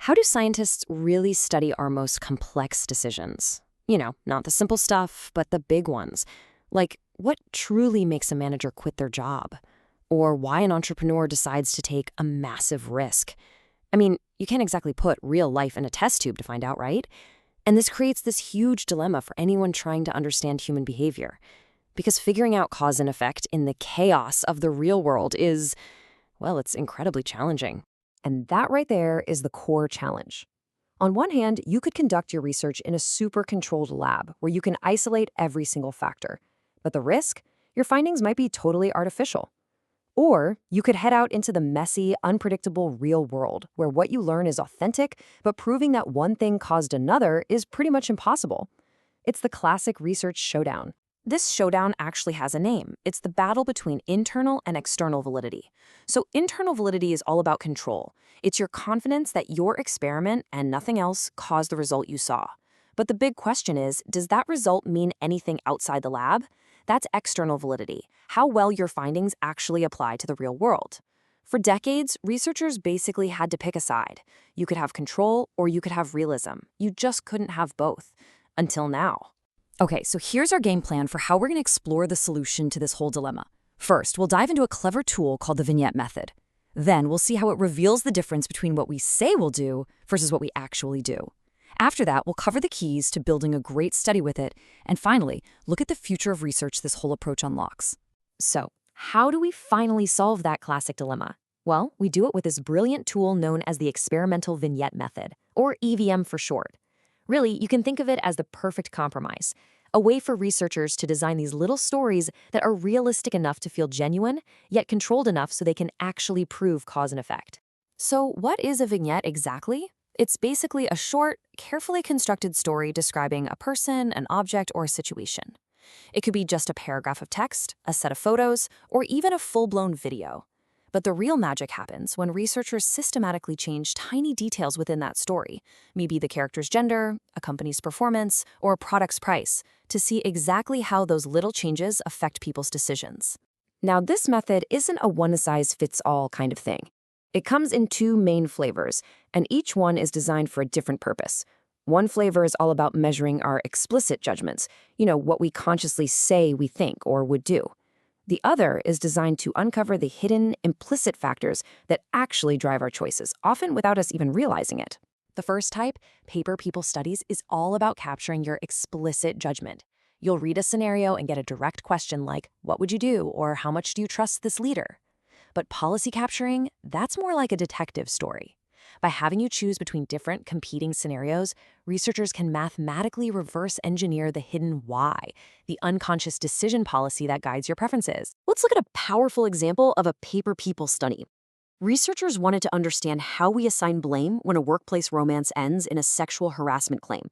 How do scientists really study our most complex decisions? Not the simple stuff, but the big ones. Like, what truly makes a manager quit their job? Or why an entrepreneur decides to take a massive risk? I mean, you can't exactly put real life in a test tube to find out, right? And this creates this huge dilemma for anyone trying to understand human behavior. Because figuring out cause and effect in the chaos of the real world is, well, it's incredibly challenging. And that right there is the core challenge. On one hand, you could conduct your research in a super controlled lab where you can isolate every single factor. But the risk? Your findings might be totally artificial. Or you could head out into the messy, unpredictable real world where what you learn is authentic, but proving that one thing caused another is pretty much impossible. It's the classic research showdown. This showdown actually has a name. It's the battle between internal and external validity. So internal validity is all about control. It's your confidence that your experiment and nothing else caused the result you saw. But the big question is, does that result mean anything outside the lab? That's external validity, how well your findings actually apply to the real world. For decades, researchers basically had to pick a side. You could have control or you could have realism. You just couldn't have both. Until now. Okay, so here's our game plan for how we're going to explore the solution to this whole dilemma. First, we'll dive into a clever tool called the Vignette Method. Then we'll see how it reveals the difference between what we say we'll do versus what we actually do. After that, we'll cover the keys to building a great study with it. And finally, look at the future of research this whole approach unlocks. So, how do we finally solve that classic dilemma? Well, we do it with this brilliant tool known as the Experimental Vignette Method, or EVM for short. Really, you can think of it as the perfect compromise, a way for researchers to design these little stories that are realistic enough to feel genuine, yet controlled enough so they can actually prove cause and effect. So what is a vignette exactly? It's basically a short, carefully constructed story describing a person, an object, or a situation. It could be just a paragraph of text, a set of photos, or even a full-blown video. But the real magic happens when researchers systematically change tiny details within that story, maybe the character's gender, a company's performance, or a product's price, to see exactly how those little changes affect people's decisions. Now, this method isn't a one-size-fits-all kind of thing. It comes in two main flavors, and each one is designed for a different purpose. One flavor is all about measuring our explicit judgments, what we consciously say we think or would do. The other is designed to uncover the hidden, implicit factors that actually drive our choices, often without us even realizing it. The first type, Paper People Studies, is all about capturing your explicit judgment. You'll read a scenario and get a direct question like, what would you do, or how much do you trust this leader? But policy capturing, that's more like a detective story. By having you choose between different competing scenarios, researchers can mathematically reverse engineer the hidden why, the unconscious decision policy that guides your preferences. Let's look at a powerful example of a Paper People study. Researchers wanted to understand how we assign blame when a workplace romance ends in a sexual harassment claim.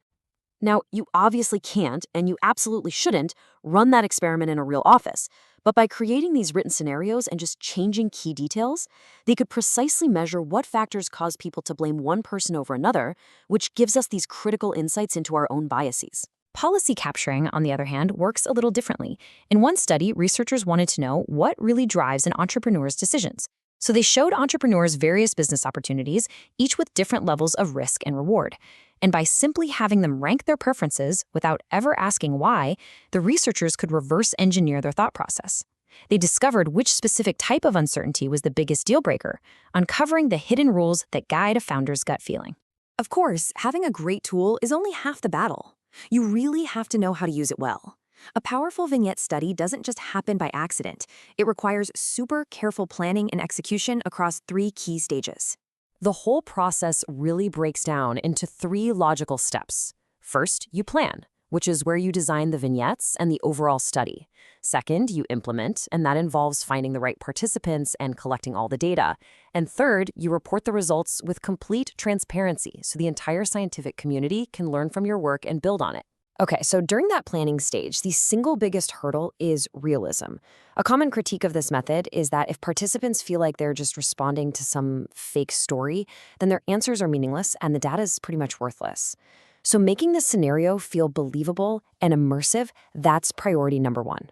Now, you obviously can't, and you absolutely shouldn't, run that experiment in a real office. But by creating these written scenarios and just changing key details, they could precisely measure what factors cause people to blame one person over another, which gives us these critical insights into our own biases. Policy capturing, on the other hand, works a little differently. In one study, researchers wanted to know what really drives an entrepreneur's decisions. So they showed entrepreneurs various business opportunities, each with different levels of risk and reward. And by simply having them rank their preferences without ever asking why, the researchers could reverse engineer their thought process. They discovered which specific type of uncertainty was the biggest deal breaker, uncovering the hidden rules that guide a founder's gut feeling. Of course, having a great tool is only half the battle. You really have to know how to use it well. A powerful vignette study doesn't just happen by accident. It requires super careful planning and execution across 3 key stages. The whole process really breaks down into 3 logical steps. First, you plan, which is where you design the vignettes and the overall study. Second, you implement, and that involves finding the right participants and collecting all the data. And third, you report the results with complete transparency so the entire scientific community can learn from your work and build on it. Okay, so during that planning stage, the single biggest hurdle is realism. A common critique of this method is that if participants feel like they're just responding to some fake story, then their answers are meaningless and the data is pretty much worthless. So making the scenario feel believable and immersive, that's priority number 1.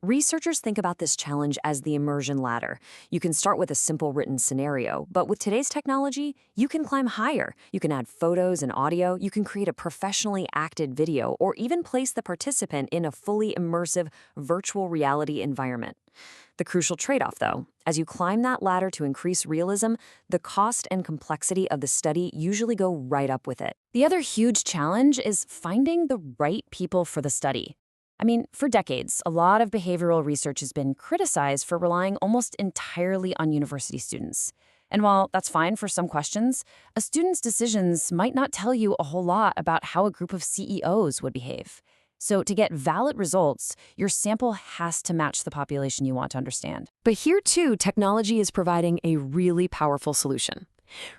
Researchers think about this challenge as the immersion ladder. You can start with a simple written scenario, but with today's technology, you can climb higher. You can add photos and audio, you can create a professionally acted video, or even place the participant in a fully immersive virtual reality environment. The crucial trade-off, though, as you climb that ladder to increase realism, the cost and complexity of the study usually go right up with it. The other huge challenge is finding the right people for the study. I mean, for decades, a lot of behavioral research has been criticized for relying almost entirely on university students. And while that's fine for some questions, a student's decisions might not tell you a whole lot about how a group of CEOs would behave. So to get valid results, your sample has to match the population you want to understand. But here, too, technology is providing a really powerful solution.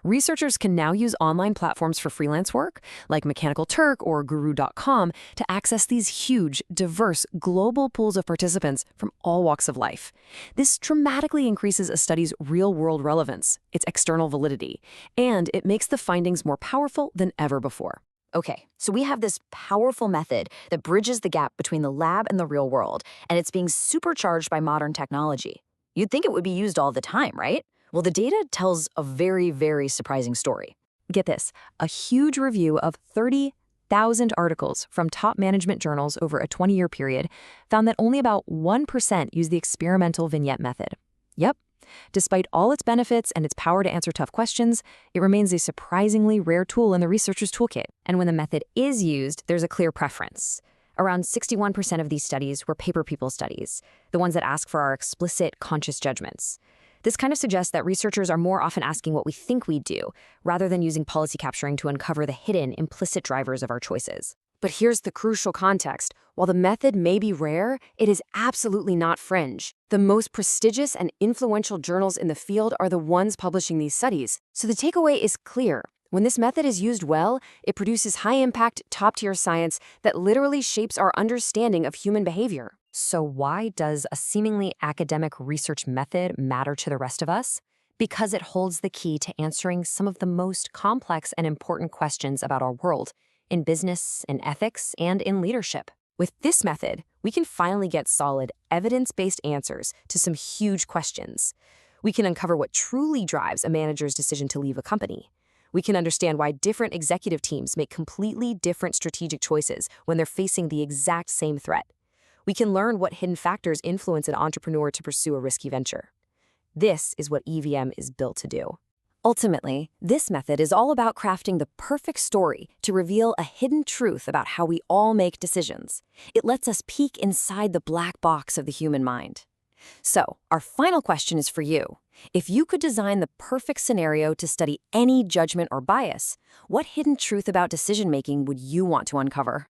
Researchers can now use online platforms for freelance work, like Mechanical Turk or Guru.com, to access these huge, diverse, global pools of participants from all walks of life. This dramatically increases a study's real-world relevance, its external validity, and it makes the findings more powerful than ever before. Okay, so we have this powerful method that bridges the gap between the lab and the real world, and it's being supercharged by modern technology. You'd think it would be used all the time, right? Well, the data tells a very, very surprising story. Get this, a huge review of 30,000 articles from top management journals over a 20-year period found that only about 1% use the experimental vignette method. Yep. Despite all its benefits and its power to answer tough questions, it remains a surprisingly rare tool in the researcher's toolkit. And when the method is used, there's a clear preference. Around 61% of these studies were paper people studies, the ones that ask for our explicit, conscious judgments. This kind of suggests that researchers are more often asking what we think we do, rather than using policy capturing to uncover the hidden, implicit drivers of our choices. But here's the crucial context. While the method may be rare, it is absolutely not fringe. The most prestigious and influential journals in the field are the ones publishing these studies. So the takeaway is clear. When this method is used well, it produces high-impact, top-tier science that literally shapes our understanding of human behavior. So why does a seemingly academic research method matter to the rest of us? Because it holds the key to answering some of the most complex and important questions about our world, in business, in ethics, and in leadership. With this method, we can finally get solid, evidence-based answers to some huge questions. We can uncover what truly drives a manager's decision to leave a company. We can understand why different executive teams make completely different strategic choices when they're facing the exact same threat. We can learn what hidden factors influence an entrepreneur to pursue a risky venture. This is what EVM is built to do. Ultimately, this method is all about crafting the perfect story to reveal a hidden truth about how we all make decisions. It lets us peek inside the black box of the human mind. So, our final question is for you. If you could design the perfect scenario to study any judgment or bias, what hidden truth about decision-making would you want to uncover?